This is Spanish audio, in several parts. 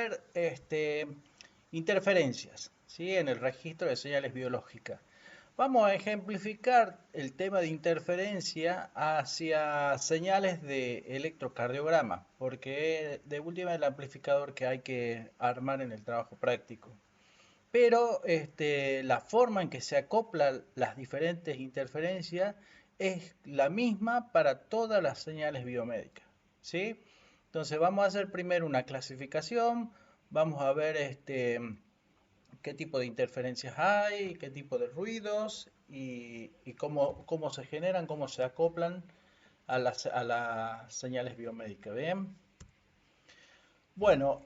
ver interferencias, ¿sí? En el registro de señales biológicas. Vamos a ejemplificar el tema de interferencia hacia señales de electrocardiograma, porque de última es el amplificador que hay que armar en el trabajo práctico. Pero la forma en que se acoplan las diferentes interferencias es la misma para todas las señales biomédicas, ¿sí? Entonces vamos a hacer primero una clasificación, vamos a ver qué tipo de interferencias hay, qué tipo de ruidos y cómo se generan, cómo se acoplan a las señales biomédicas. ¿Bien? Bueno,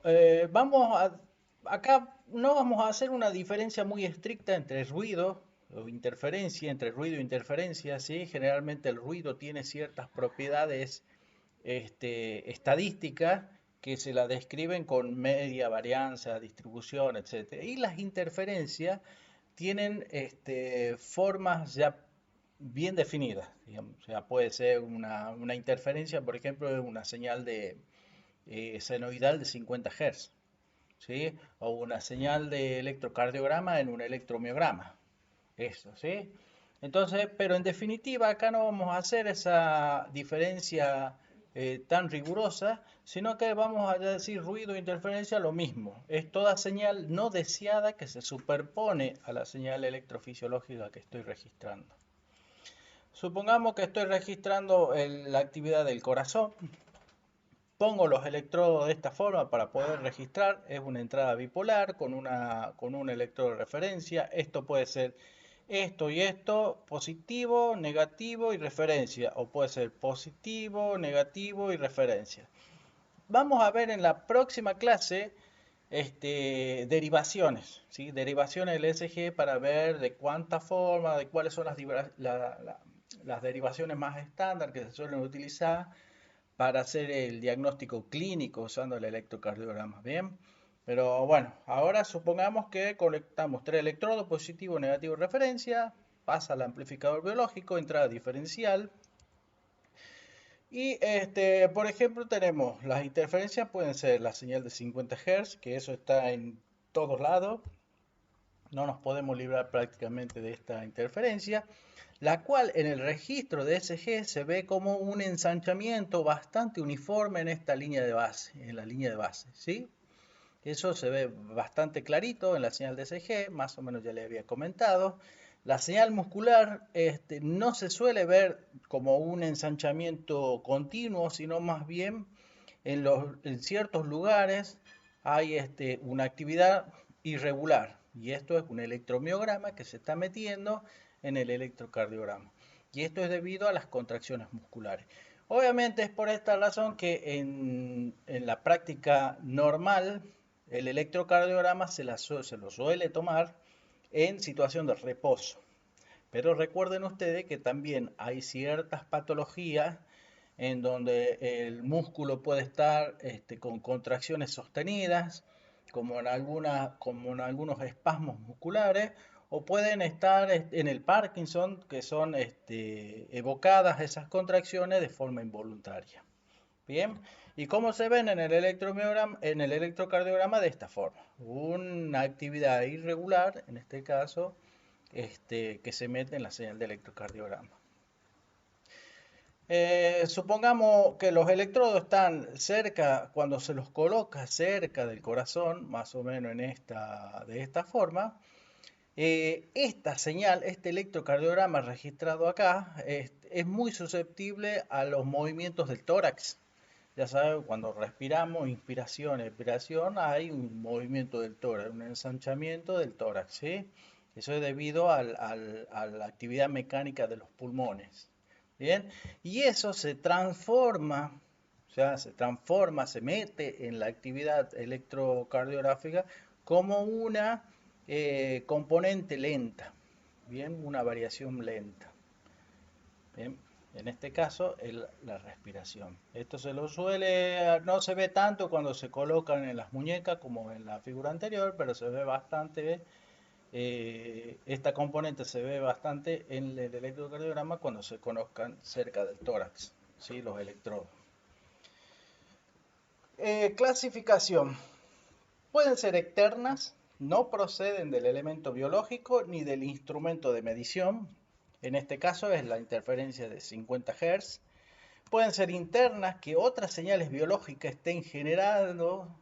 acá no vamos a hacer una diferencia muy estricta entre ruido o interferencia, entre ruido e interferencia, ¿sí? Generalmente el ruido tiene ciertas propiedades estadísticas que se la describen con media, varianza, distribución, etcétera. Y las interferencias tienen formas ya bien definidas, digamos. O sea, puede ser una interferencia, por ejemplo, de una señal de senoidal de 50 Hz, ¿sí? O una señal de electrocardiograma en un electromiograma. Eso, ¿sí? Entonces, pero en definitiva, acá no vamos a hacer esa diferencia tan rigurosa, sino que vamos a decir ruido e interferencia lo mismo. Es toda señal no deseada que se superpone a la señal electrofisiológica que estoy registrando. Supongamos que estoy registrando la actividad del corazón. Pongo los electrodos de esta forma para poder registrar. Es una entrada bipolar con un electrodo de referencia. Esto puede ser esto y esto, positivo, negativo y referencia. O puede ser positivo, negativo y referencia. Vamos a ver en la próxima clase derivaciones, ¿sí? Derivaciones del ESG para ver de cuánta forma, de cuáles son las derivaciones más estándar que se suelen utilizar para hacer el diagnóstico clínico usando el electrocardiograma. Bien, pero bueno, ahora supongamos que conectamos tres electrodos, positivo, negativo, referencia, pasa al amplificador biológico, entrada diferencial. Y por ejemplo, tenemos las interferencias, pueden ser la señal de 50 Hz, que eso está en todos lados, no nos podemos librar prácticamente de esta interferencia, la cual en el registro de ESG se ve como un ensanchamiento bastante uniforme en esta línea de base, en la línea de base, ¿sí? Eso se ve bastante clarito en la señal de ESG, más o menos ya le había comentado. La señal muscular no se suele ver como un ensanchamiento continuo, sino más bien en ciertos lugares hay una actividad irregular. Y esto es un electromiograma que se está metiendo en el electrocardiograma. Y esto es debido a las contracciones musculares. Obviamente es por esta razón que en la práctica normal el electrocardiograma se lo suele tomar en situación de reposo. Pero recuerden ustedes que también hay ciertas patologías en donde el músculo puede estar con contracciones sostenidas, como en algunos espasmos musculares, o pueden estar en el Parkinson, que son evocadas esas contracciones de forma involuntaria. Bien, ¿y cómo se ven en el electrocardiograma? De esta forma, una actividad irregular, en este caso, que se mete en la señal de electrocardiograma. Supongamos que los electrodos están cerca, cuando se los coloca cerca del corazón, más o menos de esta forma, esta señal, este electrocardiograma registrado acá, es muy susceptible a los movimientos del tórax. Ya saben, cuando respiramos, inspiración, expiración, hay un movimiento del tórax, un ensanchamiento del tórax, ¿sí? Eso es debido a la actividad mecánica de los pulmones. Bien, y eso se transforma, o sea, se mete en la actividad electrocardiográfica como una componente lenta, bien, una variación lenta. Bien, en este caso, la respiración. Esto no se ve tanto cuando se colocan en las muñecas como en la figura anterior, pero se ve bastante. Esta componente se ve bastante en el electrocardiograma cuando se conozcan cerca del tórax, ¿sí? Los electrodos. Clasificación. Pueden ser externas, no proceden del elemento biológico ni del instrumento de medición. En este caso es la interferencia de 50 Hz. Pueden ser internas, que otras señales biológicas estén generando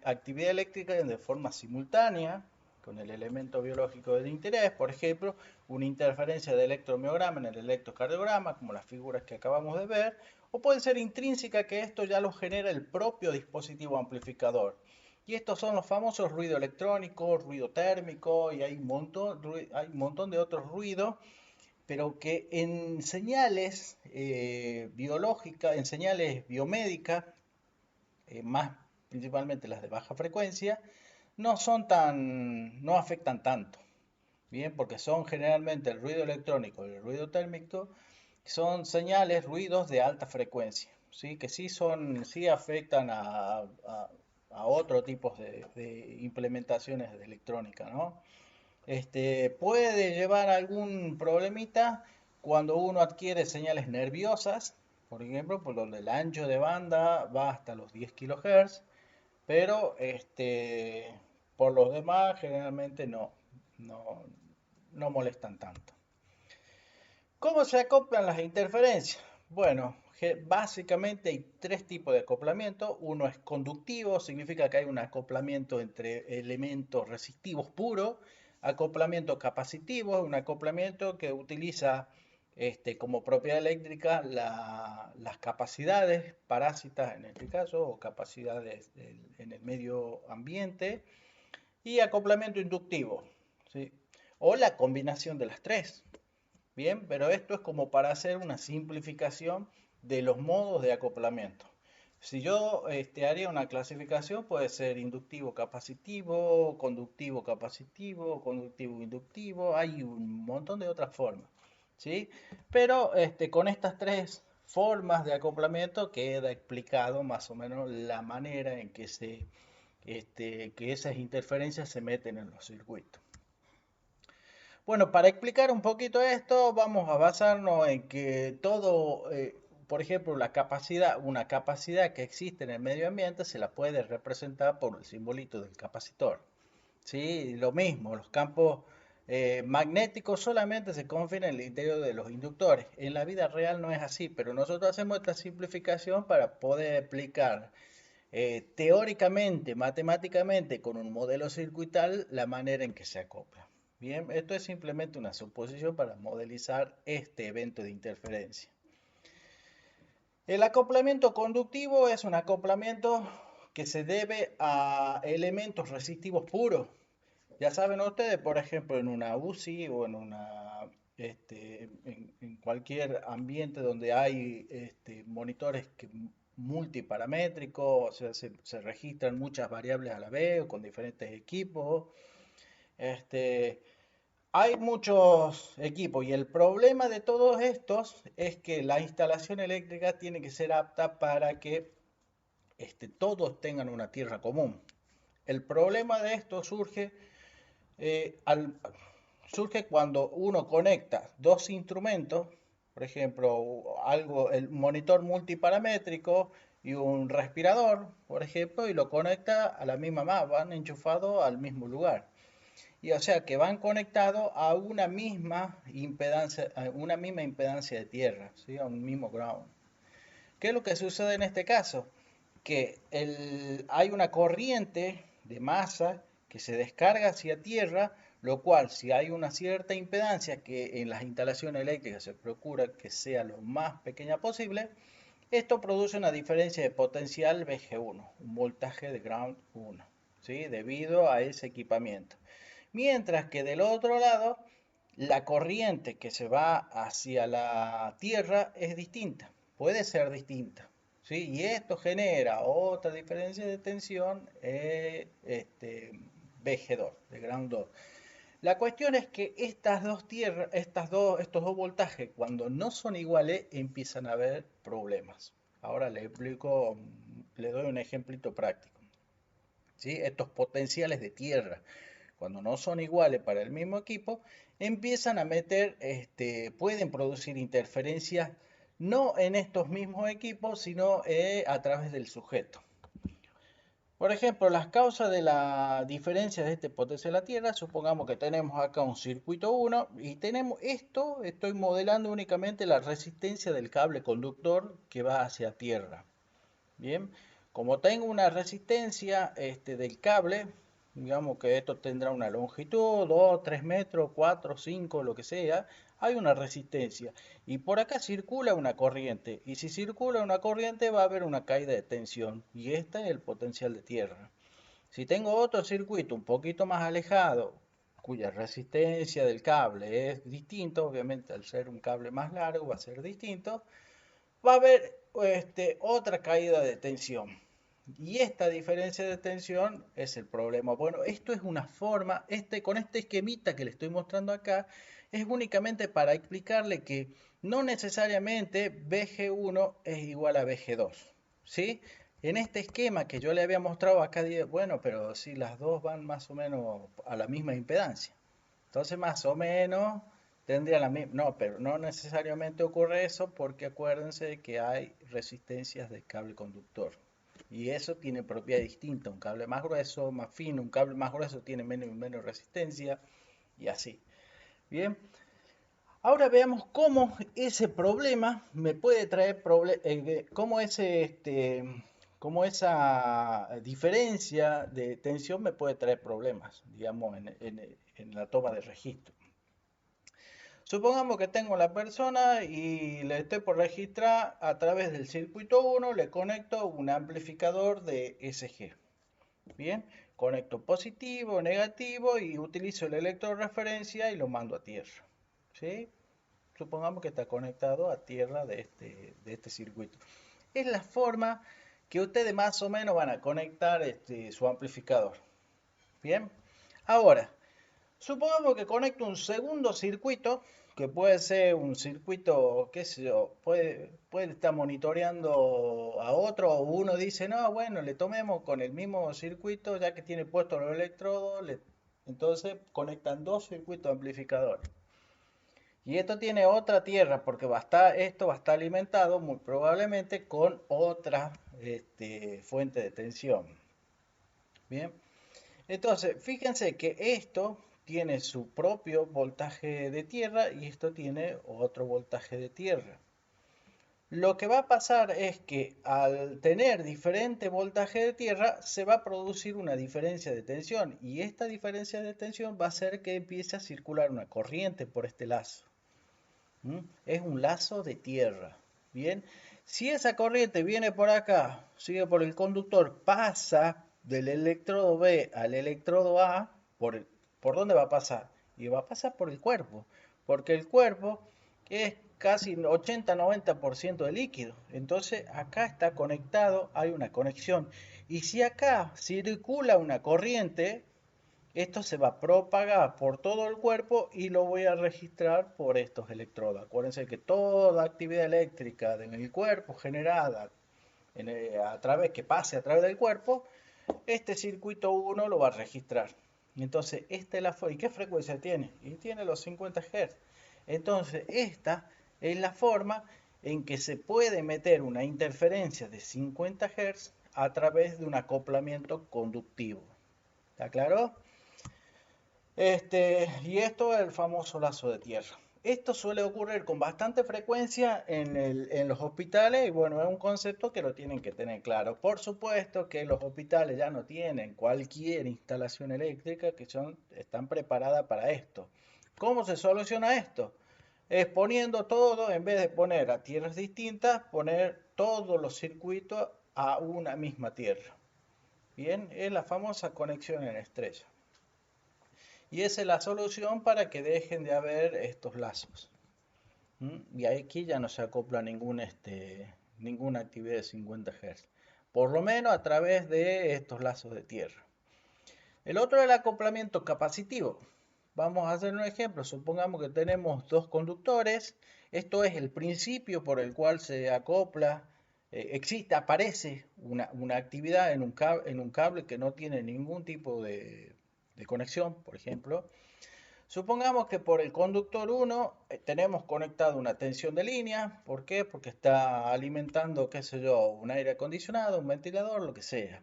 actividad eléctrica de forma simultánea con el elemento biológico de interés. Por ejemplo, una interferencia de electromiograma en el electrocardiograma, como las figuras que acabamos de ver. O puede ser intrínseca, que esto ya lo genera el propio dispositivo amplificador. Y estos son los famosos ruido electrónico, ruido térmico, y hay un montón de otros ruidos, pero que en señales biológicas, en señales biomédicas, más principalmente las de baja frecuencia, no afectan tanto. Bien, porque son generalmente el ruido electrónico y el ruido térmico, son señales, ruidos de alta frecuencia, ¿sí? Que sí afectan a otro tipo de implementaciones de electrónica, ¿no? Puede llevar algún problemita cuando uno adquiere señales nerviosas, por ejemplo, por donde el ancho de banda va hasta los 10 kHz, pero por los demás generalmente no, no molestan tanto. ¿Cómo se acoplan las interferencias? Bueno, básicamente hay tres tipos de acoplamiento. Uno es conductivo, significa que hay un acoplamiento entre elementos resistivos puros. Acoplamiento capacitivo, un acoplamiento que utiliza como propiedad eléctrica las capacidades parásitas en este caso, o capacidades en el medio ambiente. Y acoplamiento inductivo, ¿sí? O la combinación de las tres. Bien, pero esto es como para hacer una simplificación de los modos de acoplamiento. Si yo haría una clasificación, puede ser inductivo capacitivo, conductivo capacitivo, conductivo inductivo, hay un montón de otras formas, ¿sí? Pero con estas tres formas de acoplamiento queda explicado más o menos la manera en que que esas interferencias se meten en los circuitos. Bueno, para explicar un poquito esto, vamos a basarnos en que todo, por ejemplo, una capacidad que existe en el medio ambiente se la puede representar por el simbolito del capacitor. ¿Sí? Lo mismo, los campos magnéticos solamente se confinan en el interior de los inductores. En la vida real no es así, pero nosotros hacemos esta simplificación para poder explicar teóricamente, matemáticamente, con un modelo circuital, la manera en que se acopla. Bien, esto es simplemente una suposición para modelizar este evento de interferencia. El acoplamiento conductivo es un acoplamiento que se debe a elementos resistivos puros. Ya saben ustedes, por ejemplo, en una UCI o en cualquier ambiente donde hay monitores multiparamétricos, o sea, se registran muchas variables a la vez o con diferentes equipos. Hay muchos equipos y el problema de todos estos es que la instalación eléctrica tiene que ser apta para que todos tengan una tierra común. El problema de esto eh, al, surge cuando uno conecta dos instrumentos, por ejemplo, el monitor multiparamétrico y un respirador, por ejemplo, y lo conecta a la misma más, van enchufados al mismo lugar. Y o sea que van conectados a una misma impedancia de tierra, ¿sí? A un mismo ground. ¿Qué es lo que sucede en este caso? Que hay una corriente de masa que se descarga hacia tierra, lo cual si hay una cierta impedancia que en las instalaciones eléctricas se procura que sea lo más pequeña posible, esto produce una diferencia de potencial VG1, un voltaje de ground 1, ¿sí? Debido a ese equipamiento. Mientras que del otro lado, la corriente que se va hacia la Tierra es distinta, puede ser distinta, ¿sí? Y esto genera otra diferencia de tensión, VG2, de ground 2. La cuestión es que estos dos voltajes, cuando no son iguales, empiezan a haber problemas. Ahora le doy un ejemplito práctico, ¿sí? Estos potenciales de tierra, cuando no son iguales para el mismo equipo, empiezan a pueden producir interferencias no en estos mismos equipos, sino a través del sujeto. Por ejemplo, las causas de la diferencia de este potencial a la Tierra, supongamos que tenemos acá un circuito 1 y tenemos esto, estoy modelando únicamente la resistencia del cable conductor que va hacia Tierra. Bien, como tengo una resistencia del cable, digamos que esto tendrá una longitud, 2, 3 metros, 4, 5, lo que sea, hay una resistencia. Y por acá circula una corriente. Y si circula una corriente va a haber una caída de tensión. Y este es el potencial de tierra. Si tengo otro circuito un poquito más alejado, cuya resistencia del cable es distinto, obviamente al ser un cable más largo va a ser distinto, va a haber otra caída de tensión. Y esta diferencia de tensión es el problema. Bueno, esto es una forma, con este esquemita que le estoy mostrando acá, es únicamente para explicarle que no necesariamente BG1 es igual a BG2. ¿Sí? En este esquema que yo le había mostrado acá, bueno, pero si las dos van más o menos a la misma impedancia. Entonces, más o menos tendría la misma. No, pero no necesariamente ocurre eso porque acuérdense que hay resistencias del cable conductor. Y eso tiene propiedad distinta. Un cable más grueso, más fino, un cable más grueso tiene menos resistencia y así. Bien. Ahora veamos cómo ese problema me puede traer cómo esa diferencia de tensión me puede traer problemas, digamos, en la toma de registro. Supongamos que tengo la persona y le estoy por registrar a través del circuito 1, le conecto un amplificador de SG. Bien, conecto positivo, negativo y utilizo el electroreferencia y lo mando a tierra. ¿Sí? Supongamos que está conectado a tierra de este circuito. Es la forma que ustedes más o menos van a conectar su amplificador. Bien, ahora, supongamos que conecto un segundo circuito, que puede ser un circuito, qué sé yo, puede estar monitoreando a otro, o uno dice, no, bueno, le tomemos con el mismo circuito, ya que tiene puestos los electrodos, entonces conectan dos circuitos amplificadores. Y esto tiene otra tierra, porque esto va a estar alimentado muy probablemente con otra fuente de tensión. Bien. Entonces, fíjense que esto tiene su propio voltaje de tierra y esto tiene otro voltaje de tierra. Lo que va a pasar es que al tener diferente voltaje de tierra se va a producir una diferencia de tensión y esta diferencia de tensión va a hacer que empiece a circular una corriente por este lazo. Es un lazo de tierra. Bien, si esa corriente viene por acá, sigue por el conductor, pasa del electrodo B al electrodo A, ¿por dónde va a pasar? Y va a pasar por el cuerpo, porque el cuerpo es casi 80-90% de líquido. Entonces acá está conectado, hay una conexión. Y si acá circula una corriente, esto se va a propagar por todo el cuerpo y lo voy a registrar por estos electrodos. Acuérdense que toda actividad eléctrica en el cuerpo generada que pase a través del cuerpo, este circuito 1 lo va a registrar. Entonces, esta es la ¿y qué frecuencia tiene? Y tiene los 50 Hz. Entonces, esta es la forma en que se puede meter una interferencia de 50 Hz a través de un acoplamiento conductivo. ¿Está claro? Y esto es el famoso lazo de tierra. Esto suele ocurrir con bastante frecuencia en los hospitales y bueno, es un concepto que lo tienen que tener claro. Por supuesto que los hospitales ya no tienen cualquier instalación eléctrica que están preparadas para esto. ¿Cómo se soluciona esto? Es poniendo todo, en vez de poner a tierras distintas, poner todos los circuitos a una misma tierra. Bien, es la famosa conexión en estrella. Y esa es la solución para que dejen de haber estos lazos. Y aquí ya no se acopla ninguna actividad de 50 Hz. Por lo menos a través de estos lazos de tierra. El otro es el acoplamiento capacitivo. Vamos a hacer un ejemplo. Supongamos que tenemos dos conductores. Esto es el principio por el cual se acopla. Aparece una actividad en un cable que no tiene ningún tipo de conexión, por ejemplo. Supongamos que por el conductor 1 tenemos conectado una tensión de línea. ¿Por qué? Porque está alimentando, qué sé yo, un aire acondicionado, un ventilador, lo que sea.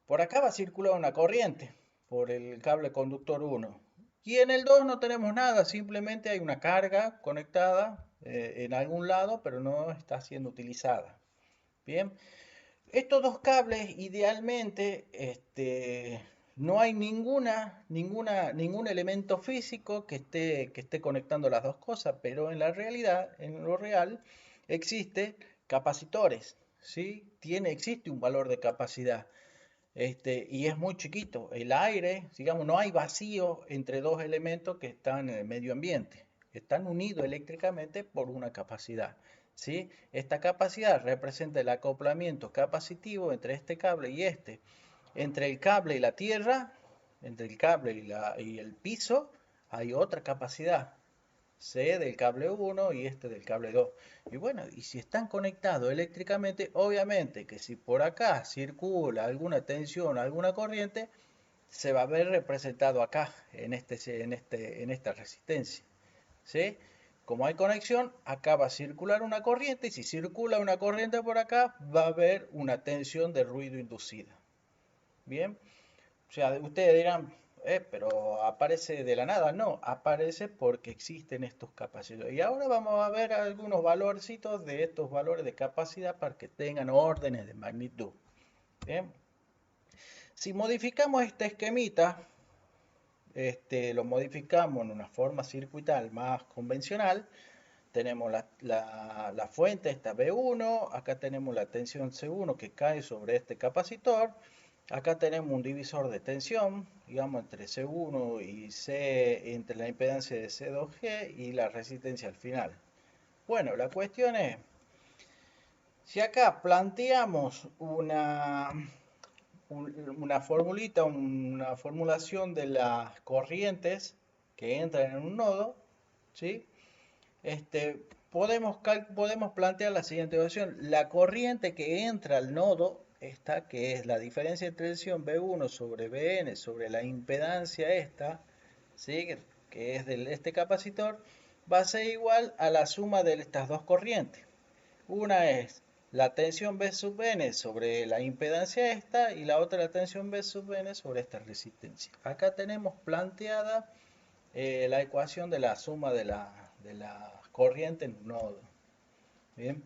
Por acá va a circular una corriente por el cable conductor 1. Y en el 2 no tenemos nada, simplemente hay una carga conectada en algún lado, pero no está siendo utilizada. Bien, estos dos cables idealmente no hay ningún elemento físico que esté conectando las dos cosas, pero en la realidad, en lo real, existen capacitores, ¿sí? Existe un valor de capacidad. Y es muy chiquito. El aire, digamos, no hay vacío entre dos elementos que están en el medio ambiente. Están unidos eléctricamente por una capacidad. ¿Sí? Esta capacidad representa el acoplamiento capacitivo entre este cable y este. Entre el cable y la tierra, entre el cable y el piso, hay otra capacidad. C del cable 1 y este del cable 2. Y bueno, y si están conectados eléctricamente, obviamente que si por acá circula alguna tensión, alguna corriente, se va a ver representado acá, en esta resistencia. ¿Sí? Como hay conexión, acá va a circular una corriente y si circula una corriente por acá, va a haber una tensión de ruido inducida. Bien, o sea, ustedes dirán, pero aparece de la nada. No, aparece porque existen estos capacitores. Y ahora vamos a ver algunos valorcitos de estos valores de capacidad para que tengan órdenes de magnitud. Bien. Si modificamos este esquemita, lo modificamos en una forma circuital más convencional. Tenemos la fuente, esta B1, acá tenemos la tensión C1 que cae sobre este capacitor. Acá tenemos un divisor de tensión, digamos, entre C1 y C, entre la impedancia de C2G y la resistencia al final. Bueno, la cuestión es, si acá planteamos una formulita, una formulación de las corrientes que entran en un nodo, ¿sí? Podemos plantear la siguiente ecuación. La corriente que entra al nodo, esta, que es la diferencia de tensión B1 sobre Bn sobre la impedancia esta, ¿sí? Que es de este capacitor, va a ser igual a la suma de estas dos corrientes. Una es la tensión B sub n sobre la impedancia esta y la otra la tensión B sub n sobre esta resistencia. Acá tenemos planteada la ecuación de la suma de la corriente en un nodo. Bien.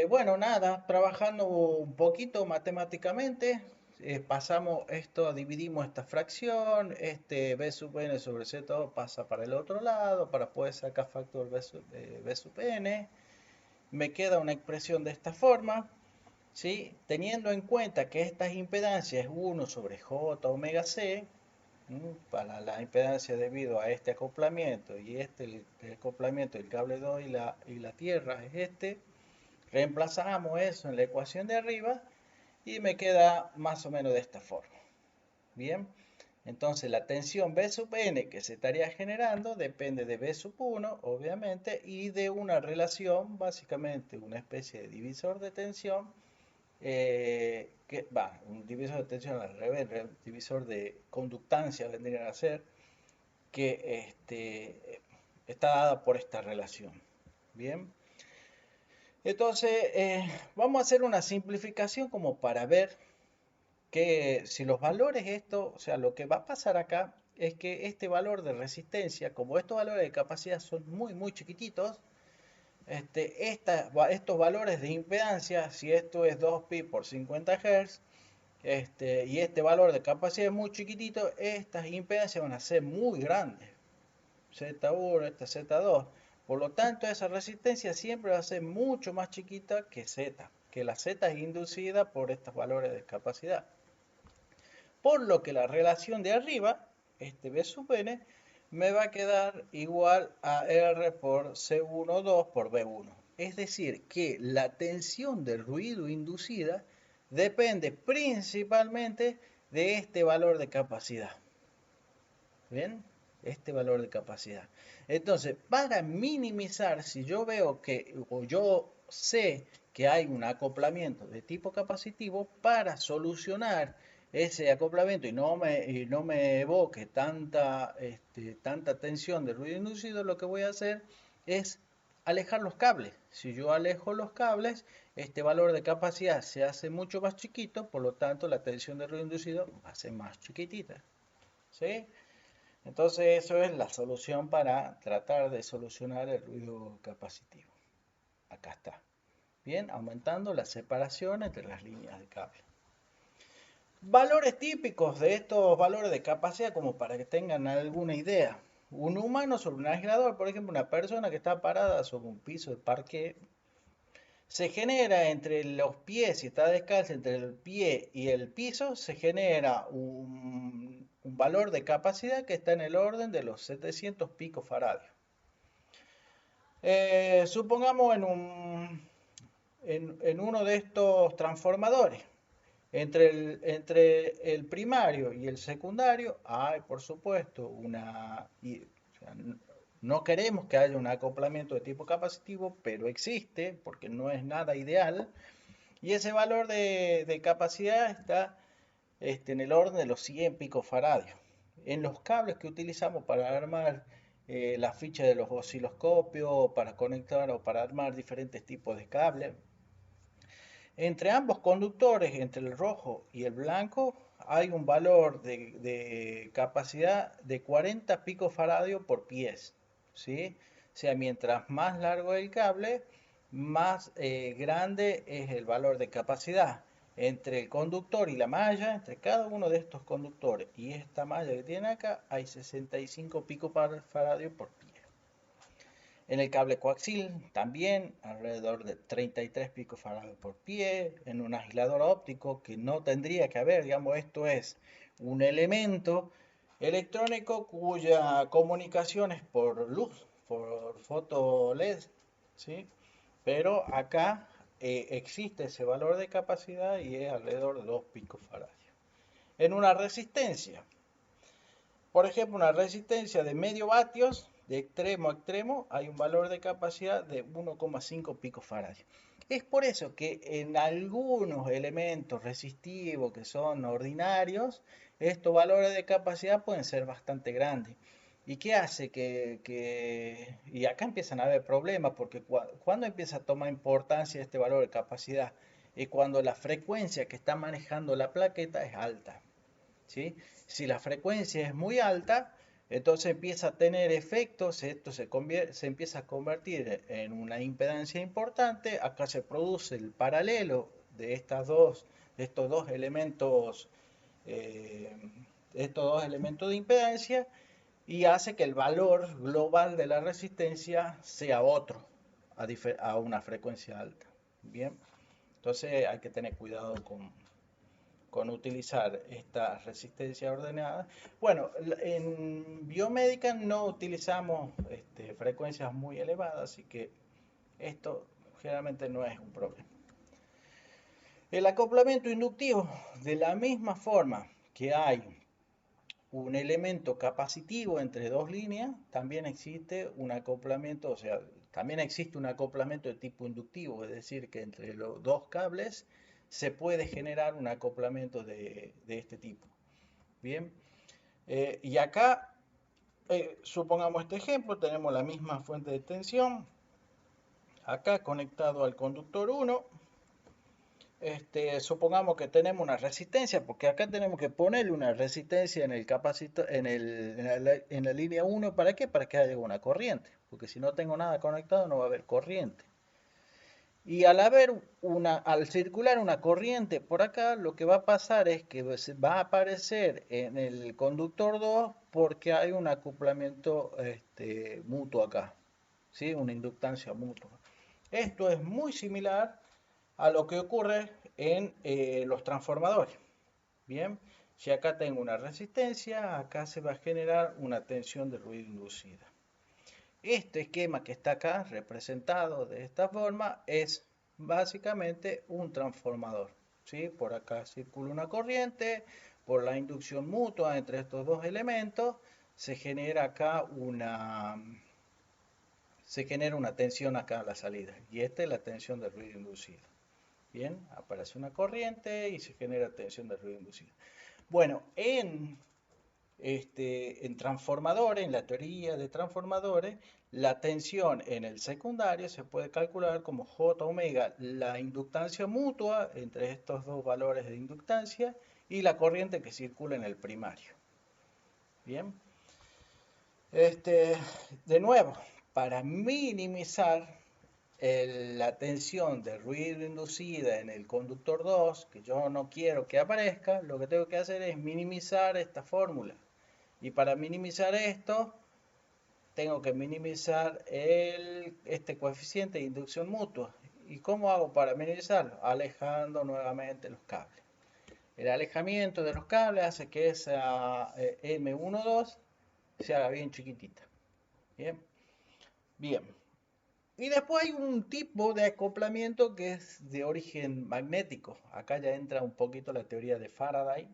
Bueno, nada, trabajando un poquito matemáticamente, pasamos esto, dividimos esta fracción, B sub n sobre z pasa para el otro lado para poder sacar factor B sub n. Me queda una expresión de esta forma, ¿sí? Teniendo en cuenta que esta impedancia es 1 sobre j omega c, para la impedancia debido a este acoplamiento y el acoplamiento del cable 2 y la tierra es reemplazamos eso en la ecuación de arriba y me queda más o menos de esta forma. Bien, entonces la tensión B sub n que se estaría generando depende de B sub 1, obviamente, y de una relación, básicamente una especie de divisor de tensión, un divisor de tensión al revés, divisor de conductancia vendría a ser, que está dada por esta relación. Bien, entonces vamos a hacer una simplificación como para ver que si los valores o sea, lo que va a pasar acá es que este valor de resistencia, como estos valores de capacidad son muy, muy chiquititos, estos valores de impedancia, si esto es 2pi por 50 Hz, y este valor de capacidad es muy chiquitito, estas impedancias van a ser muy grandes. Z1, esta Z2. Por lo tanto, esa resistencia siempre va a ser mucho más chiquita que Z, que la Z es inducida por estos valores de capacidad. Por lo que la relación de arriba, este B sub n, me va a quedar igual a R por C12 por B1. Es decir, que la tensión del ruido inducida depende principalmente de este valor de capacidad. ¿Bien? Este valor de capacidad. Entonces, para minimizar, si yo veo que, o yo sé que hay un acoplamiento de tipo capacitivo, para solucionar ese acoplamiento y no me evoque tanta tensión de ruido inducido, lo que voy a hacer es alejar los cables. Si yo alejo los cables, este valor de capacidad se hace mucho más chiquito, por lo tanto la tensión de ruido inducido va a ser más chiquitita. ¿Sí? Entonces eso es la solución para tratar de solucionar el ruido capacitivo. Acá está. Bien, aumentando la separación entre las líneas de cable. Valores típicos de estos valores de capacidad, como para que tengan alguna idea. Un humano sobre un aislador, por ejemplo, una persona que está parada sobre un piso de parqué, se genera entre los pies, si está descalzo, entre el pie y el piso, se genera un valor de capacidad que está en el orden de los 700 picofaradios. Supongamos en uno de estos transformadores, entre el primario y el secundario hay, por supuesto, o sea, no queremos que haya un acoplamiento de tipo capacitivo, pero existe, porque no es nada ideal, y ese valor de capacidad está en el orden de los 100 picofaradios. En los cables que utilizamos para armar la ficha de los osciloscopios, para conectar o para armar diferentes tipos de cables, entre ambos conductores, entre el rojo y el blanco, hay un valor de capacidad de 40 picofaradios por pies, ¿sí? O sea, mientras más largo el cable, más grande es el valor de capacidad. Entre el conductor y la malla, entre cada uno de estos conductores y esta malla que tiene acá, hay 65 picofaradios por pie. En el cable coaxil también alrededor de 33 picofaradios por pie. En un aislador óptico que no tendría que haber, digamos, esto es un elemento electrónico cuya comunicación es por luz, por foto LED, ¿sí? Pero acá existe ese valor de capacidad y es alrededor de 2 picofaradios. En una resistencia, por ejemplo, una resistencia de medio vatios, de extremo a extremo, hay un valor de capacidad de 1,5 picofaradios. Es por eso que en algunos elementos resistivos que son ordinarios, estos valores de capacidad pueden ser bastante grandes. ¿Y qué hace? Y acá empiezan a haber problemas, porque cuando empieza a tomar importancia este valor de capacidad, es cuando la frecuencia que está manejando la plaqueta es alta. ¿Sí? Si la frecuencia es muy alta, entonces empieza a tener efectos, esto se empieza a convertir en una impedancia importante, acá se produce el paralelo de estos dos elementos, eh, de impedancia, y hace que el valor global de la resistencia sea otro, a una frecuencia alta. Bien, entonces hay que tener cuidado con utilizar esta resistencia ordenada. Bueno, en biomédica no utilizamos frecuencias muy elevadas, así que esto generalmente no es un problema. El acoplamiento inductivo, de la misma forma que hay un elemento capacitivo entre dos líneas, también existe un acoplamiento, o sea, también existe un acoplamiento de tipo inductivo, es decir, que entre los dos cables se puede generar un acoplamiento de este tipo. Bien, y acá, supongamos este ejemplo, tenemos la misma fuente de tensión, acá conectado al conductor 1, supongamos que tenemos una resistencia, porque acá tenemos que ponerle una resistencia en el capacitor, en la línea 1, ¿para qué? Para que haya una corriente, porque si no tengo nada conectado no va a haber corriente. Y al circular una corriente por acá, lo que va a pasar es que va a aparecer en el conductor 2 porque hay un acoplamiento mutuo acá, ¿sí? Una inductancia mutua. Esto es muy similar a lo que ocurre en los transformadores. Bien, si acá tengo una resistencia, acá se va a generar una tensión de ruido inducida. Este esquema que está acá representado de esta forma es básicamente un transformador, ¿sí? Por acá circula una corriente, por la inducción mutua entre estos dos elementos se genera acá una tensión acá a la salida, y esta es la tensión del ruido inducido. Bien, aparece una corriente y se genera tensión del ruido inducido. Bueno, en transformadores, en la teoría de transformadores, la tensión en el secundario se puede calcular como J omega, la inductancia mutua entre estos dos valores de inductancia y la corriente que circula en el primario. Bien. Este, de nuevo, para minimizar la tensión de ruido inducida en el conductor 2, que yo no quiero que aparezca, lo que tengo que hacer es minimizar esta fórmula. Y para minimizar esto, tengo que minimizar este coeficiente de inducción mutua. ¿Y cómo hago para minimizarlo? Alejando nuevamente los cables. El alejamiento de los cables hace que esa M12 se haga bien chiquitita. Bien, bien. Y después hay un tipo de acoplamiento que es de origen magnético. Acá ya entra un poquito la teoría de Faraday,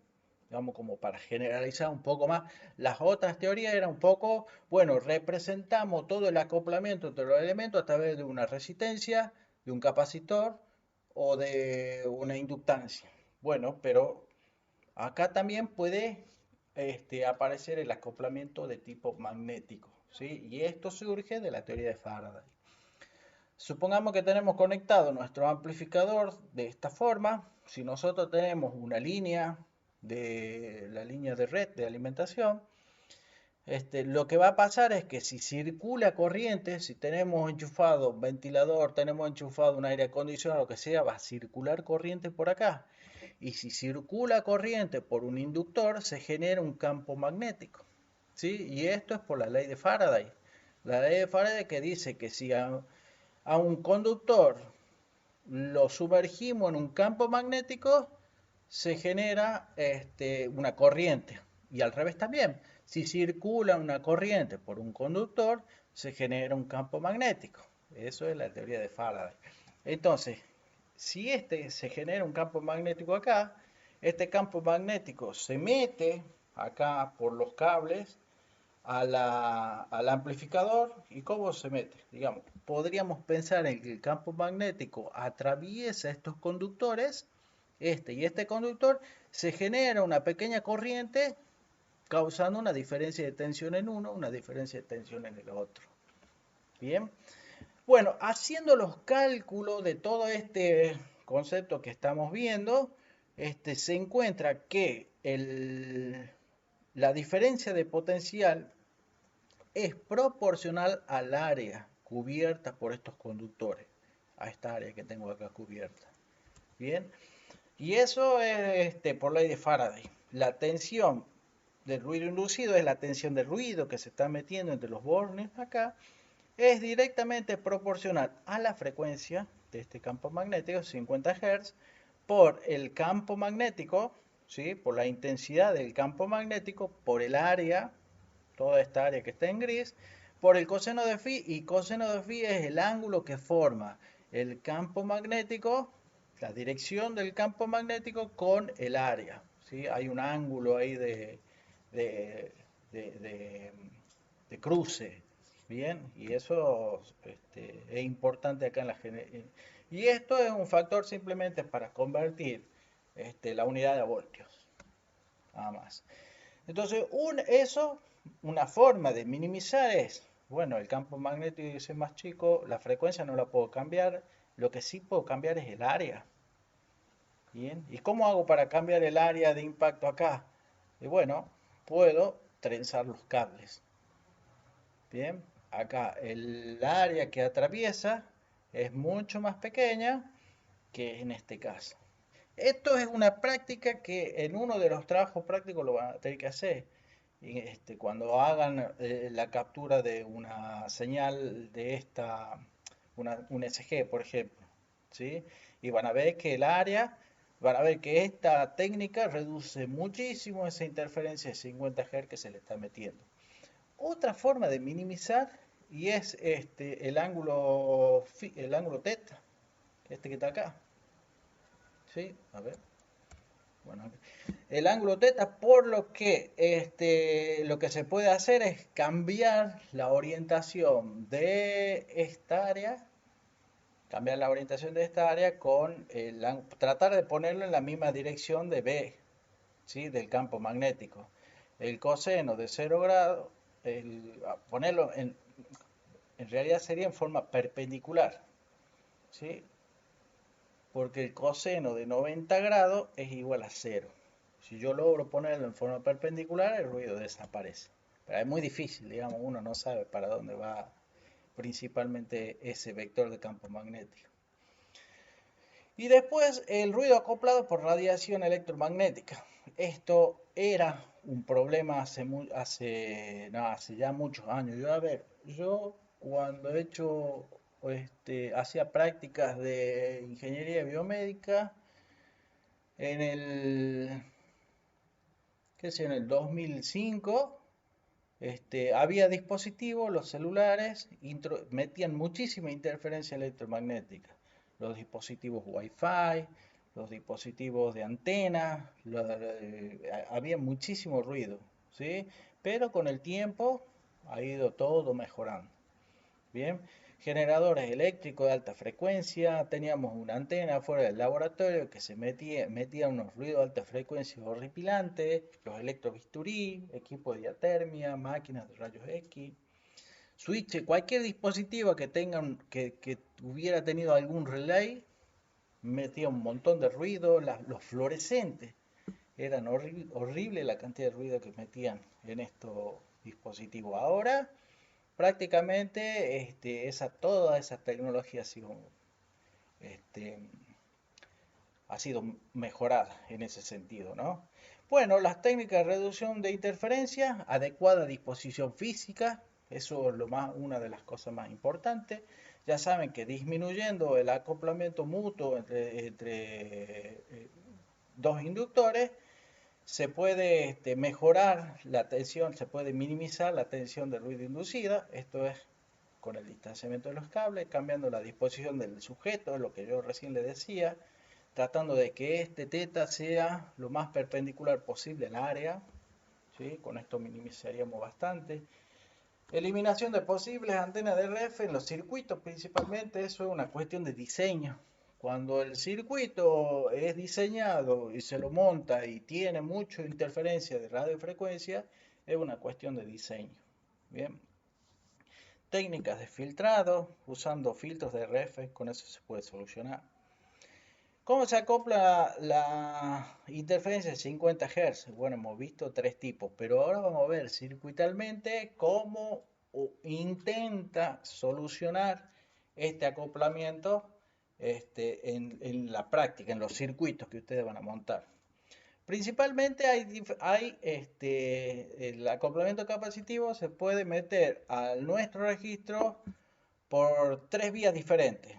digamos como para generalizar un poco más. Las otras teorías eran un poco, bueno, representamos todo el acoplamiento entre los elementos a través de una resistencia, de un capacitor o de una inductancia. Bueno, pero acá también puede aparecer el acoplamiento de tipo magnético, ¿sí? Y esto surge de la teoría de Faraday. Supongamos que tenemos conectado nuestro amplificador de esta forma. Si nosotros tenemos una línea de la línea de red de alimentación, lo que va a pasar es que si circula corriente, si tenemos enchufado un ventilador, tenemos enchufado un aire acondicionado, lo que sea, va a circular corriente por acá. Y si circula corriente por un inductor, se genera un campo magnético, ¿sí? Y esto es por la ley de Faraday. La ley de Faraday que dice que si a un conductor lo sumergimos en un campo magnético, se genera una corriente. Y al revés también, si circula una corriente por un conductor, se genera un campo magnético. Eso es la teoría de Faraday. Entonces, si se genera un campo magnético acá, este campo magnético se mete acá por los cables al amplificador. ¿Y cómo se mete? Digamos, podríamos pensar en que el campo magnético atraviesa estos conductores, y este conductor, se genera una pequeña corriente causando una diferencia de tensión en uno, una diferencia de tensión en el otro. Bien. Bueno, haciendo los cálculos de todo este concepto que estamos viendo, se encuentra que la diferencia de potencial es proporcional al área cubierta por estos conductores, a esta área que tengo acá cubierta. Bien, y eso es por ley de Faraday. La tensión del ruido inducido es la tensión del ruido que se está metiendo entre los bornes acá, es directamente proporcional a la frecuencia de este campo magnético, 50 Hz, por el campo magnético, ¿sí? Por la intensidad del campo magnético, por el área, toda esta área que está en gris, por el coseno de phi, y coseno de phi es el ángulo que forma el campo magnético, la dirección del campo magnético con el área, ¿sí? Hay un ángulo ahí de, de, de cruce, ¿bien? Y eso es importante acá en la generación. Y esto es un factor simplemente para convertir la unidad de voltios, nada más. Entonces, una forma de minimizar es, bueno, el campo magnético es más chico, la frecuencia no la puedo cambiar, lo que sí puedo cambiar es el área. Bien, ¿y cómo hago para cambiar el área de impacto acá? Y bueno, puedo trenzar los cables. Bien, acá el área que atraviesa es mucho más pequeña que en este caso. Esto es una práctica que en uno de los trabajos prácticos lo van a tener que hacer. Cuando hagan la captura de una señal de un SG, por ejemplo, ¿sí? Y van a ver que van a ver que esta técnica reduce muchísimo esa interferencia de 50 Hz que se le está metiendo. Otra forma de minimizar y es el ángulo teta, que está acá. ¿Sí? A ver. Bueno, el ángulo teta, por lo que lo que se puede hacer es cambiar la orientación de esta área, con tratar de ponerlo en la misma dirección de B, ¿sí? Del campo magnético. el coseno de 0 grados, ponerlo en realidad sería en forma perpendicular, ¿sí? Porque el coseno de 90 grados es igual a 0. Si yo logro ponerlo en forma perpendicular, el ruido desaparece. Pero es muy difícil, digamos, uno no sabe para dónde va principalmente ese vector de campo magnético. Y después el ruido acoplado por radiación electromagnética. Esto era un problema hace ya muchos años. Yo cuando he hecho, hacía prácticas de ingeniería biomédica en el, qué sé, en el 2005, había dispositivos, los celulares, metían muchísima interferencia electromagnética. Los dispositivos Wi-Fi, los dispositivos de antena, había muchísimo ruido, ¿sí? Pero con el tiempo ha ido todo mejorando. Bien, generadores eléctricos de alta frecuencia, teníamos una antena fuera del laboratorio que metía unos ruidos de alta frecuencia horripilantes, los electrobisturí, equipos de diatermia, máquinas de rayos X, switch, cualquier dispositivo que hubiera tenido algún relay, metía un montón de ruido, los fluorescentes, eran horrible la cantidad de ruido que metían en estos dispositivos. Ahora prácticamente toda esa tecnología este, ha sido mejorada en ese sentido, ¿no? Bueno, las técnicas de reducción de interferencia, adecuada disposición física, eso es una de las cosas más importantes. Ya saben que disminuyendo el acoplamiento mutuo entre dos inductores, se puede mejorar la tensión, se puede minimizar la tensión de ruido inducida. Esto es con el distanciamiento de los cables, cambiando la disposición del sujeto, lo que yo recién le decía, tratando de que este teta sea lo más perpendicular posible al área, ¿sí? Con esto minimizaríamos bastante. Eliminación de posibles antenas de RF en los circuitos, principalmente, eso es una cuestión de diseño. Cuando el circuito es diseñado y se lo monta y tiene mucha interferencia de radiofrecuencia, es una cuestión de diseño. Bien. Técnicas de filtrado, usando filtros de RF, con eso se puede solucionar. ¿Cómo se acopla la interferencia de 50 Hz? Bueno, hemos visto tres tipos, pero ahora vamos a ver circuitalmente cómo intenta solucionar este acoplamiento en la práctica, en los circuitos que ustedes van a montar. Principalmente el acoplamiento capacitivo se puede meter a nuestro registro por tres vías diferentes,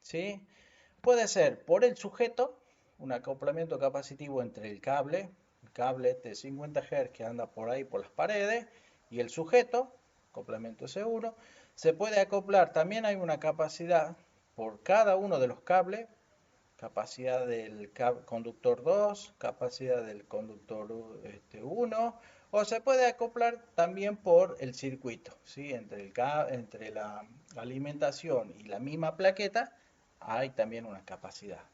¿sí? Puede ser por el sujeto, un acoplamiento capacitivo entre el cable de 50 Hz que anda por ahí por las paredes, y el sujeto, acoplamiento seguro. Se puede acoplar, también hay una capacidad por cada uno de los cables, capacidad del conductor 2, capacidad del conductor 1, o se puede acoplar también por el circuito, ¿sí? Entre la alimentación y la misma plaqueta hay también una capacidad.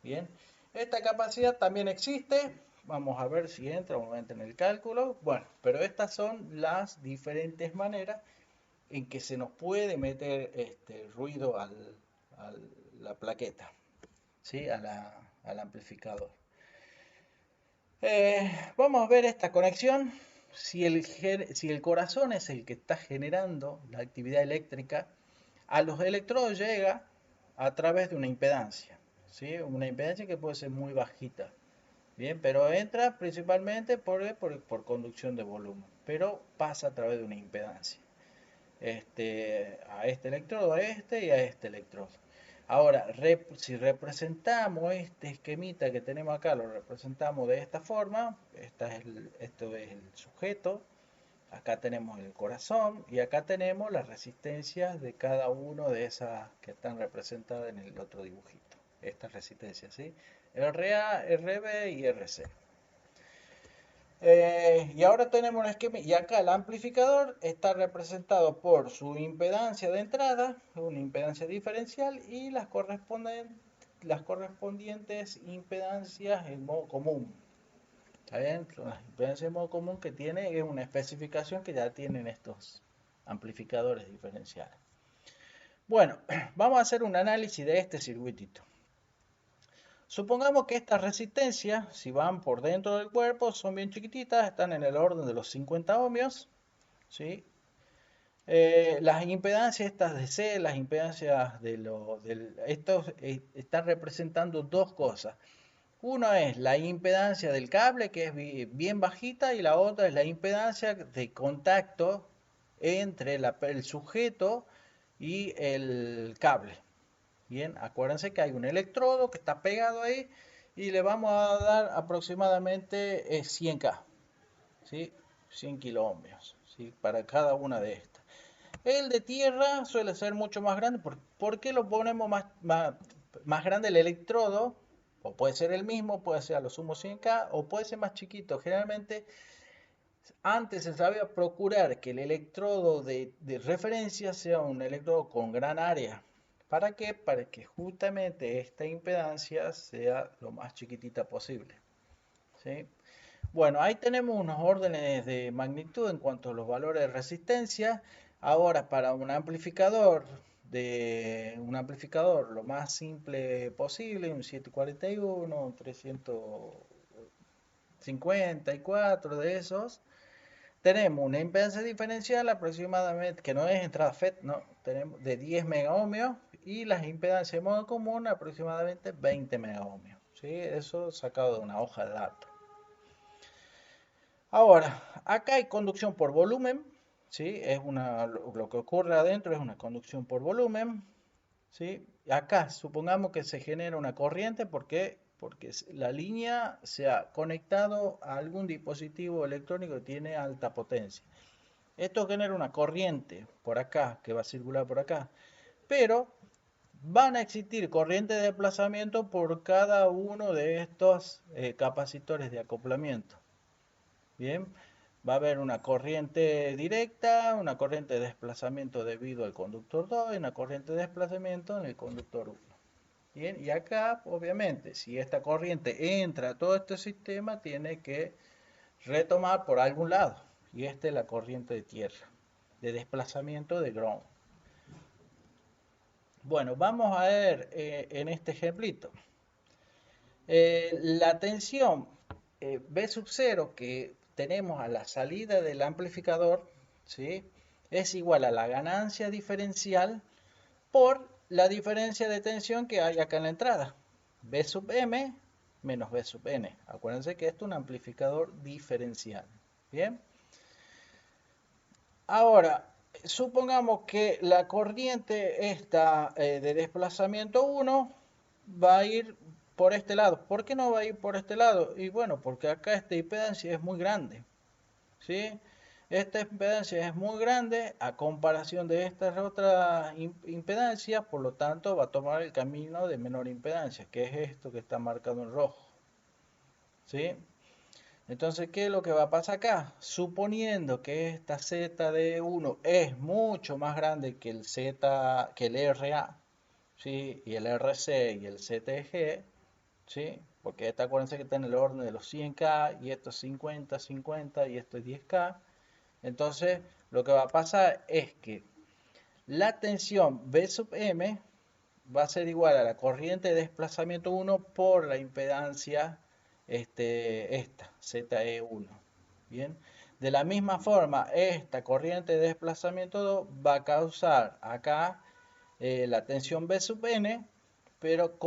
Bien, esta capacidad también existe. Vamos a ver si entra o no entra en el cálculo. Bueno, pero estas son las diferentes maneras en que se nos puede meter ruido a la plaqueta, ¿sí? Al amplificador. Vamos a ver esta conexión. Si el corazón es el que está generando la actividad eléctrica, a los electrodos llega a través de una impedancia, ¿sí? Una impedancia que puede ser muy bajita, bien, pero entra principalmente por conducción de volumen, pero pasa a través de una impedancia. A este electrodo, y a este electrodo. Ahora, si representamos este esquemita que tenemos acá, lo representamos de esta forma. Esto es el sujeto, acá tenemos el corazón y acá tenemos las resistencias de cada uno de esas que están representadas en el otro dibujito. Estas resistencias, ¿sí? RA, RB y RC. Y ahora tenemos un esquema, y acá el amplificador está representado por su impedancia de entrada, una impedancia diferencial, y las correspondientes impedancias en modo común. ¿Está bien? Son las impedancias de modo común que tiene es una especificación que ya tienen estos amplificadores diferenciales. Bueno, vamos a hacer un análisis de este circuitito. Supongamos que estas resistencias, si van por dentro del cuerpo, son bien chiquititas, están en el orden de los 50 ohmios, ¿sí? Las impedancias estas de C, las impedancias estos están representando dos cosas. Uno es la impedancia del cable, que es bien bajita, y la otra es la impedancia de contacto entre el sujeto y el cable. Bien, acuérdense que hay un electrodo que está pegado ahí y le vamos a dar aproximadamente 100K, ¿sí? 100 kiloohmios, ¿sí? Para cada una de estas. El de tierra suele ser mucho más grande. ¿Por qué lo ponemos más grande el electrodo? O puede ser el mismo, puede ser a lo sumo 100K, o puede ser más chiquito. Generalmente, antes se sabía procurar que el electrodo de referencia sea un electrodo con gran área. ¿Para qué? Para que justamente esta impedancia sea lo más chiquitita posible. ¿Sí? Bueno, ahí tenemos unos órdenes de magnitud en cuanto a los valores de resistencia. Ahora, para un amplificador lo más simple posible, un 741, un 354 de esos, tenemos una impedancia diferencial aproximadamente, que no es entrada FET, no, tenemos de 10 megaohmios y las impedancias de modo común aproximadamente 20 megaohmios. ¿Sí? Eso sacado de una hoja de datos. Ahora, acá hay conducción por volumen, ¿sí? Lo que ocurre adentro es una conducción por volumen, ¿sí? Acá supongamos que se genera una corriente porque la línea se ha conectado a algún dispositivo electrónico que tiene alta potencia. Esto genera una corriente por acá, que va a circular por acá, pero van a existir corrientes de desplazamiento por cada uno de estos capacitores de acoplamiento. Bien, va a haber una corriente directa, una corriente de desplazamiento debido al conductor 2 y una corriente de desplazamiento en el conductor 1. Bien, y acá, obviamente, si esta corriente entra a todo este sistema, tiene que retomar por algún lado. Y esta es la corriente de tierra, de desplazamiento de ground. Bueno, vamos a ver en este ejemplito. La tensión B sub 0 que tenemos a la salida del amplificador, ¿sí? Es igual a la ganancia diferencial por la diferencia de tensión que hay acá en la entrada. B sub M menos B sub N. Acuérdense que esto es un amplificador diferencial. Bien. Ahora, supongamos que la corriente esta de desplazamiento 1 va a ir por este lado. ¿Por qué no va a ir por este lado? Y bueno, porque acá esta impedancia es muy grande, ¿sí? Esta impedancia es muy grande a comparación de estas otras impedancias, por lo tanto va a tomar el camino de menor impedancia, que es esto que está marcado en rojo, ¿sí? Entonces, ¿qué es lo que va a pasar acá? Suponiendo que esta ZD1 es mucho más grande que el RA, ¿sí? Y el RC y el ZG, ¿sí? Porque esta acuérdense que está en el orden de los 100K y esto es 50, 50 y esto es 10K. Entonces, lo que va a pasar es que la tensión B sub M va a ser igual a la corriente de desplazamiento 1 por la impedancia esta, ZE1. Bien. De la misma forma, esta corriente de desplazamiento 2 va a causar acá la tensión B sub N, pero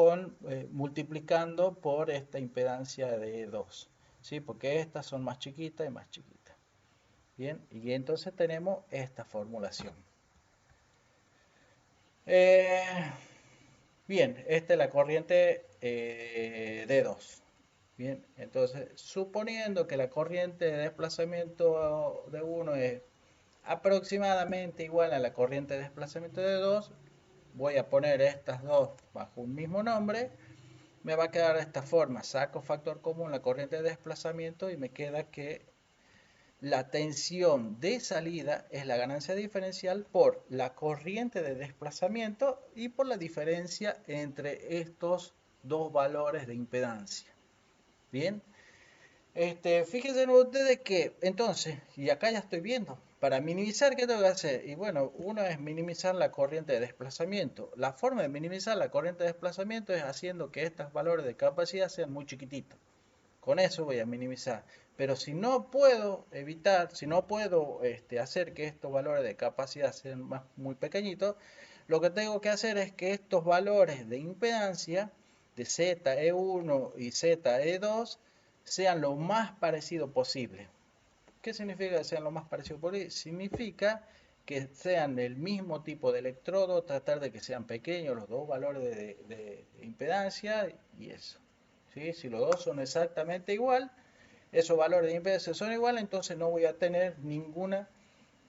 multiplicando por esta impedancia de 2. ¿Sí? Porque estas son más chiquitas y más chiquitas. Bien, y entonces tenemos esta formulación. Bien, esta es la corriente D2. Bien, entonces suponiendo que la corriente de desplazamiento de 1 es aproximadamente igual a la corriente de desplazamiento de 2, voy a poner estas dos bajo un mismo nombre, me va a quedar de esta forma, saco factor común la corriente de desplazamiento y me queda que la tensión de salida es la ganancia diferencial por la corriente de desplazamiento y por la diferencia entre estos dos valores de impedancia. Bien, Fíjense ustedes que entonces, y acá ya estoy viendo, para minimizar, ¿qué tengo que hacer? Y bueno, uno es minimizar la corriente de desplazamiento. La forma de minimizar la corriente de desplazamiento es haciendo que estos valores de capacidad sean muy chiquititos. Con eso voy a minimizar. Pero si no puedo evitar, si no puedo hacer que estos valores de capacidad sean muy pequeñitos, lo que tengo que hacer es que estos valores de impedancia de ZE1 y ZE2 sean lo más parecido posible. ¿Qué significa que sean lo más parecido posible? Significa que sean del mismo tipo de electrodo, tratar de que sean pequeños los dos valores de impedancia y eso. ¿Sí? Si los dos son exactamente igual, esos valores de impedancia son iguales, entonces no voy a tener ninguna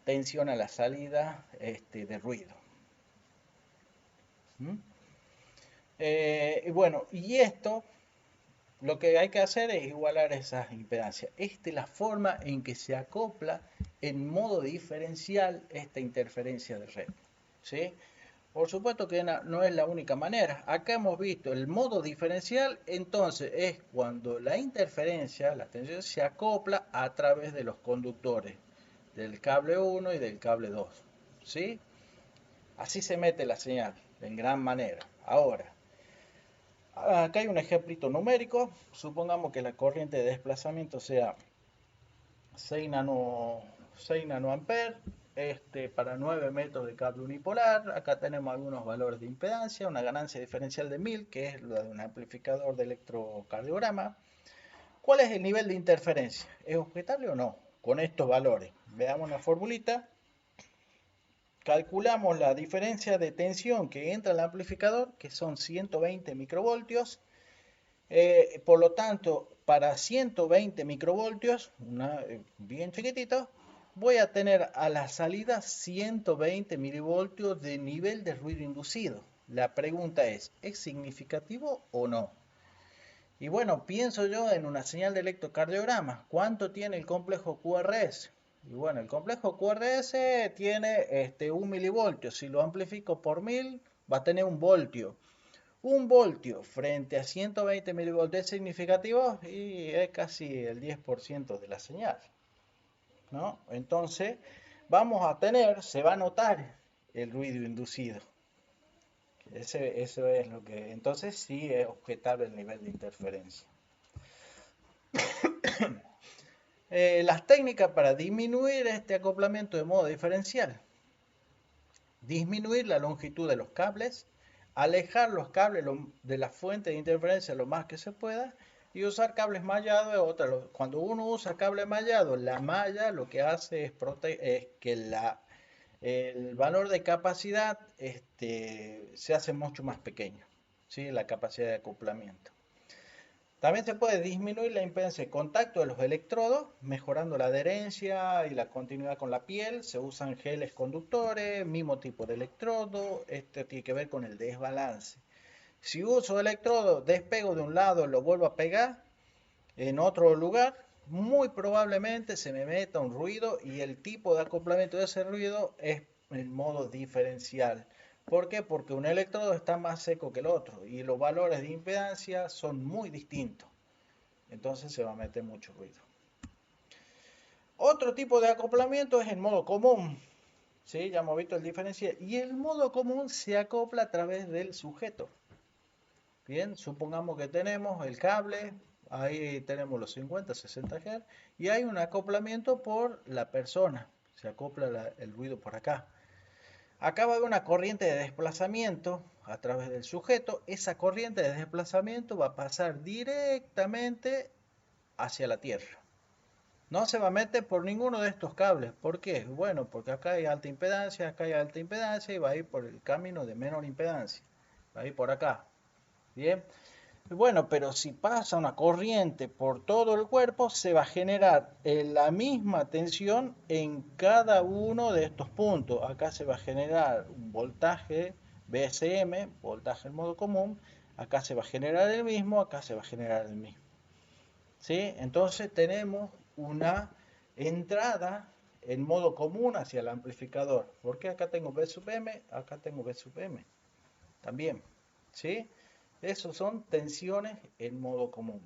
tensión a la salida de ruido. ¿Mm? Y bueno, y esto lo que hay que hacer es igualar esas impedancias. Esta es la forma en que se acopla en modo diferencial esta interferencia de red. ¿Sí? Por supuesto que no es la única manera. Acá hemos visto el modo diferencial, entonces es cuando la interferencia, la tensión, se acopla a través de los conductores del cable 1 y del cable 2. ¿Sí? Así se mete la señal, en gran manera. Ahora, acá hay un ejemplito numérico. Supongamos que la corriente de desplazamiento sea 6 nano, 6 nanoamperes para 9 metros de cable unipolar. Acá tenemos algunos valores de impedancia, una ganancia diferencial de 1000, que es la de un amplificador de electrocardiograma. ¿Cuál es el nivel de interferencia? ¿Es objetable o no? Con estos valores. Veamos una formulita. Calculamos la diferencia de tensión que entra al amplificador, que son 120 microvoltios. Por lo tanto, para 120 microvoltios, bien chiquitito, voy a tener a la salida 120 milivoltios de nivel de ruido inducido. La pregunta ¿es significativo o no? Y bueno, pienso yo en una señal de electrocardiograma. ¿Cuánto tiene el complejo QRS? Y bueno, el complejo QRS tiene 1 milivoltio. Si lo amplifico por 1000, va a tener un voltio. Un voltio frente a 120 milivoltios es significativo y es casi el 10% de la señal, ¿no? Entonces, se va a notar el ruido inducido. Eso es lo que, entonces sí es objetable el nivel de interferencia. Las técnicas para disminuir este acoplamiento de modo diferencial. Disminuir la longitud de los cables, alejar los cables de la fuente de interferencia lo más que se pueda y usar cables mallados. Cuando uno usa cable mallado, la malla lo que hace es que el valor de capacidad se hace mucho más pequeño, ¿sí? La capacidad de acoplamiento. También se puede disminuir la impedancia de contacto de los electrodos, mejorando la adherencia y la continuidad con la piel. Se usan geles conductores, mismo tipo de electrodo. Esto tiene que ver con el desbalance. Si uso electrodo, despego de un lado, lo vuelvo a pegar en otro lugar, muy probablemente se me meta un ruido y el tipo de acoplamiento de ese ruido es en modo diferencial. ¿Por qué? Porque un electrodo está más seco que el otro y los valores de impedancia son muy distintos. Entonces se va a meter mucho ruido. Otro tipo de acoplamiento es el modo común. ¿Sí? Ya hemos visto el diferencial. Y el modo común se acopla a través del sujeto. Bien, supongamos que tenemos el cable, ahí tenemos los 50, 60 Hz, y hay un acoplamiento por la persona. Se acopla el ruido por acá. Acá va a haber una corriente de desplazamiento a través del sujeto. Esa corriente de desplazamiento va a pasar directamente hacia la Tierra. No se va a meter por ninguno de estos cables. ¿Por qué? Bueno, porque acá hay alta impedancia, acá hay alta impedancia y va a ir por el camino de menor impedancia. Va a ir por acá. Bien. Bueno, pero si pasa una corriente por todo el cuerpo, se va a generar la misma tensión en cada uno de estos puntos. Acá se va a generar un voltaje VSM, voltaje en modo común. Acá se va a generar el mismo, acá se va a generar el mismo. ¿Sí? Entonces tenemos una entrada en modo común hacia el amplificador. Porque acá tengo V sub M, acá tengo V sub M. También. ¿Sí? Esos son tensiones en modo común.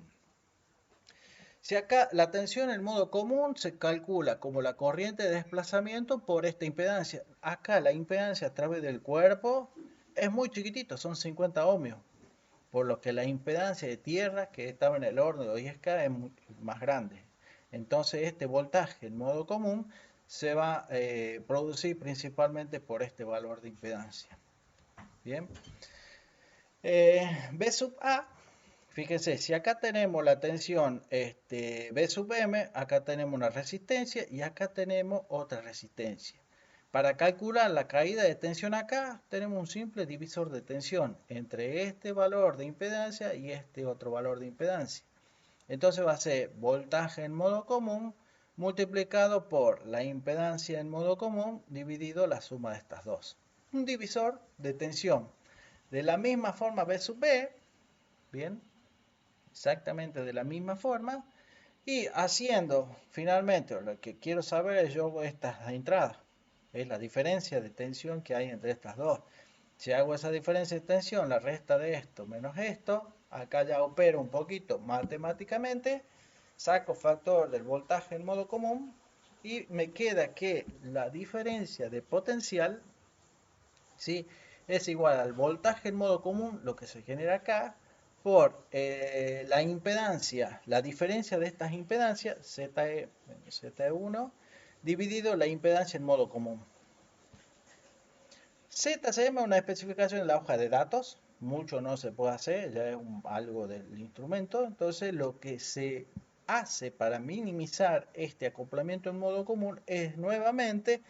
Si acá la tensión en modo común se calcula como la corriente de desplazamiento por esta impedancia. Acá la impedancia a través del cuerpo es muy chiquitito, son 50 ohmios. Por lo que la impedancia de tierra que estaba en el horno de 10K es más grande. Entonces este voltaje en modo común se va a producir principalmente por este valor de impedancia. Bien. B sub A, fíjense, si acá tenemos la tensión B sub M, acá tenemos una resistencia y acá tenemos otra resistencia. Para calcular la caída de tensión acá, tenemos un simple divisor de tensión entre este valor de impedancia y este otro valor de impedancia. Entonces va a ser voltaje en modo común multiplicado por la impedancia en modo común dividido la suma de estas dos. Un divisor de tensión. De la misma forma B sub B, bien, exactamente de la misma forma. Y haciendo, finalmente, lo que quiero saber es yo estas entradas. Es la diferencia de tensión que hay entre estas dos. Si hago esa diferencia de tensión, la resta de esto menos esto, acá ya opero un poquito matemáticamente, saco factor del voltaje en modo común y me queda que la diferencia de potencial, ¿sí?, es igual al voltaje en modo común, lo que se genera acá, por la impedancia, la diferencia de estas impedancias, ZE menos ZE1, dividido la impedancia en modo común. ZCM es una especificación en la hoja de datos, mucho no se puede hacer, ya es algo del instrumento, entonces lo que se hace para minimizar este acoplamiento en modo común es nuevamente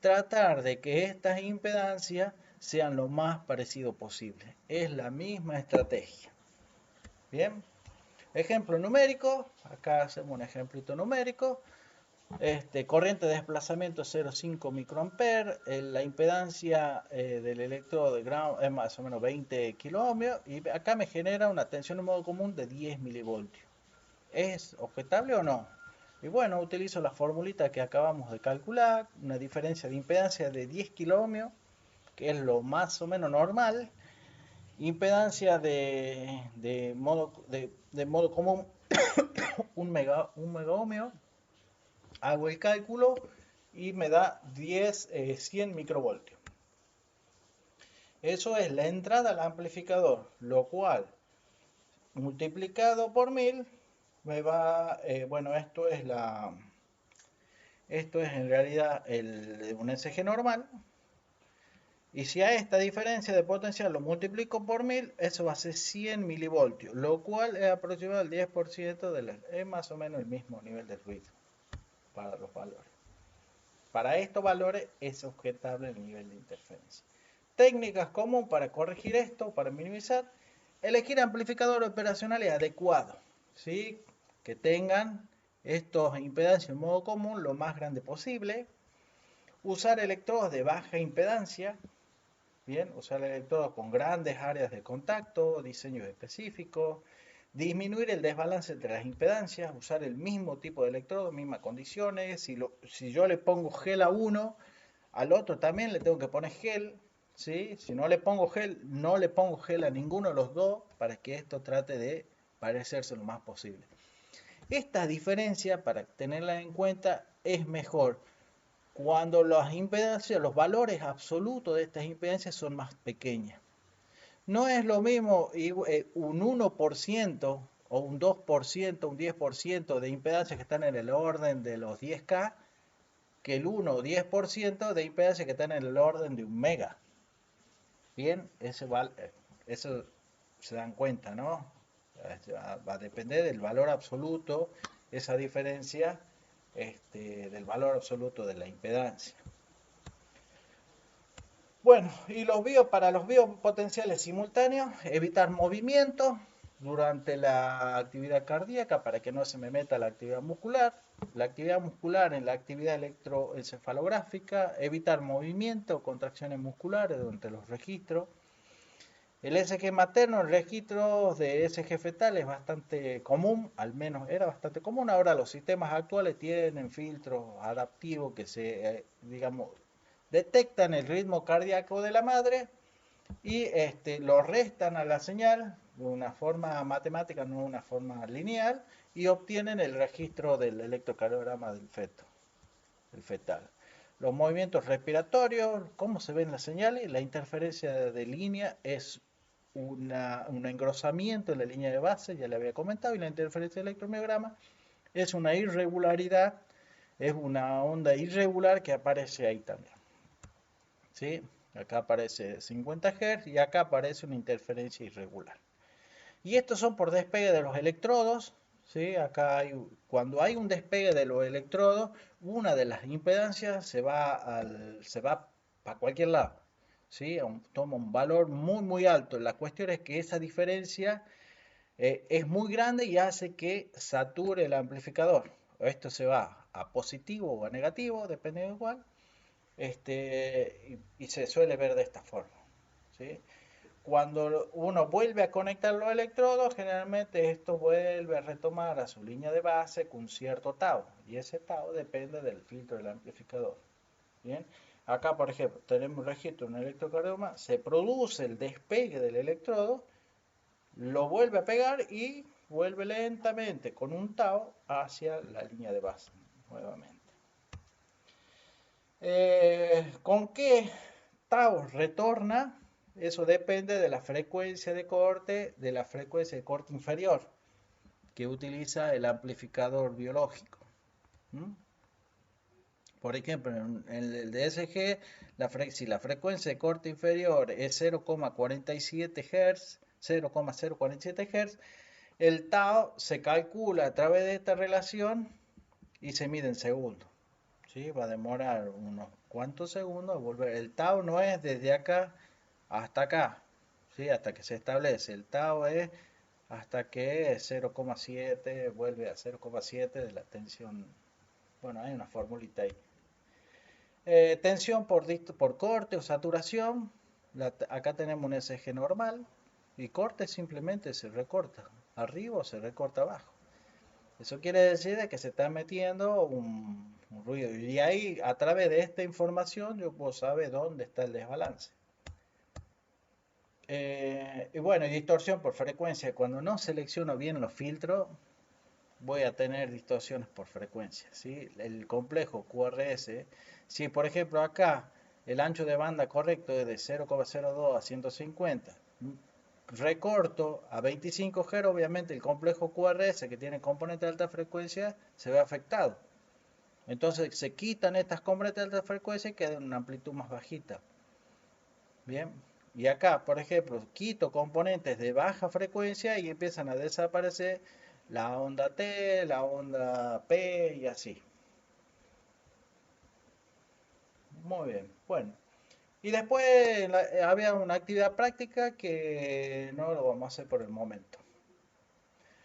tratar de que estas impedancias sean lo más parecido posible. Es la misma estrategia. Bien, ejemplo numérico, acá hacemos un ejemplito numérico. Corriente de desplazamiento 0,5 microamperes, la impedancia del electrodo de ground es más o menos 20 kiloohmios y acá me genera una tensión en modo común de 10 milivoltios. ¿Es objetable o no? Y bueno, utilizo la formulita que acabamos de calcular, una diferencia de impedancia de 10 kiloohmios, que es lo más o menos normal, impedancia de modo común un megaohmio. Hago el cálculo y me da 100 microvoltios. Eso es la entrada al amplificador, lo cual multiplicado por 1000 me va, bueno, esto es en realidad un ECG normal. Y si a esta diferencia de potencial lo multiplico por 1000, eso va a ser 100 milivoltios, lo cual es aproximadamente el 10% es más o menos el mismo nivel de ruido para los valores. Para estos valores es objetable el nivel de interferencia. Técnicas comunes para corregir esto, para minimizar, elegir amplificadores operacionales adecuados, ¿sí?, que tengan estos impedancias en modo común lo más grande posible. Usar electrodos de baja impedancia, bien, usar electrodos con grandes áreas de contacto, diseños específicos. Disminuir el desbalance entre las impedancias, usar el mismo tipo de electrodo, mismas condiciones. Si yo le pongo gel a uno, al otro también le tengo que poner gel, ¿sí? Si no le pongo gel, no le pongo gel a ninguno de los dos para que esto trate de parecerse lo más posible. Esta diferencia, para tenerla en cuenta, es mejor cuando las impedancias, los valores absolutos de estas impedancias son más pequeñas. No es lo mismo un 1% o un 2%, un 10% de impedancias que están en el orden de los 10K que el 1 o 10% de impedancias que están en el orden de un mega. Bien, eso se dan cuenta, ¿no? Va a depender del valor absoluto, esa diferencia del valor absoluto de la impedancia. Bueno, y para los biopotenciales simultáneos, evitar movimiento durante la actividad cardíaca para que no se me meta la actividad muscular en la actividad electroencefalográfica, evitar movimiento o contracciones musculares durante los registros. El ECG materno en registros de ECG fetal es bastante común, al menos era bastante común. Ahora los sistemas actuales tienen filtros adaptivos que digamos, detectan el ritmo cardíaco de la madre y lo restan a la señal de una forma matemática, no de una forma lineal, y obtienen el registro del electrocardiograma del feto, el fetal. Los movimientos respiratorios, cómo se ven las señales, la interferencia de línea es un engrosamiento en la línea de base, ya le había comentado, y la interferencia de electromiograma es una irregularidad, es una onda irregular que aparece ahí también. ¿Sí? Acá aparece 50 Hz y acá aparece una interferencia irregular. Y estos son por despegue de los electrodos. ¿Sí? Acá cuando hay un despegue de los electrodos, una de las impedancias se va para cualquier lado. ¿Sí? Toma un valor muy muy alto. La cuestión es que esa diferencia es muy grande y hace que sature el amplificador. Esto se va a positivo o a negativo, depende de cuál. Y se suele ver de esta forma. ¿Sí? Cuando uno vuelve a conectar los electrodos, generalmente esto vuelve a retomar a su línea de base con cierto tau. Y ese tau depende del filtro del amplificador. Bien, acá por ejemplo tenemos un registro de un electrocardiograma, se produce el despegue del electrodo, lo vuelve a pegar y vuelve lentamente con un tau hacia la línea de base nuevamente. ¿Con qué tau retorna? Eso depende de la frecuencia de corte inferior que utiliza el amplificador biológico. ¿Mm? Por ejemplo, en el DSG, si la frecuencia de corte inferior es 0,47 Hz, 0,047 Hz, el tau se calcula a través de esta relación y se mide en segundos. ¿Sí? Va a demorar unos cuantos segundos volver. El tau no es desde acá hasta acá, ¿sí? Hasta que se establece. El tau es hasta que 0,7 vuelve a 0,7 de la tensión. Bueno, hay una formulita ahí. Tensión por corte o saturación. Acá tenemos un SG normal. Y corte simplemente se recorta arriba o se recorta abajo. Eso quiere decir que se está metiendo un ruido. Y ahí, a través de esta información, yo puedo saber dónde está el desbalance. Y bueno, y distorsión por frecuencia. Cuando no selecciono bien los filtros, voy a tener distorsiones por frecuencia. ¿Sí? El complejo QRS, si por ejemplo acá el ancho de banda correcto es de 0,02 a 150, recorto a 25 Hz, obviamente el complejo QRS que tiene componente de alta frecuencia se ve afectado. Entonces se quitan estas componentes de alta frecuencia y queda una amplitud más bajita. Bien, y acá, por ejemplo, quito componentes de baja frecuencia y empiezan a desaparecer la onda T, la onda P y así. Muy bien, bueno. Y después había una actividad práctica que no lo vamos a hacer por el momento.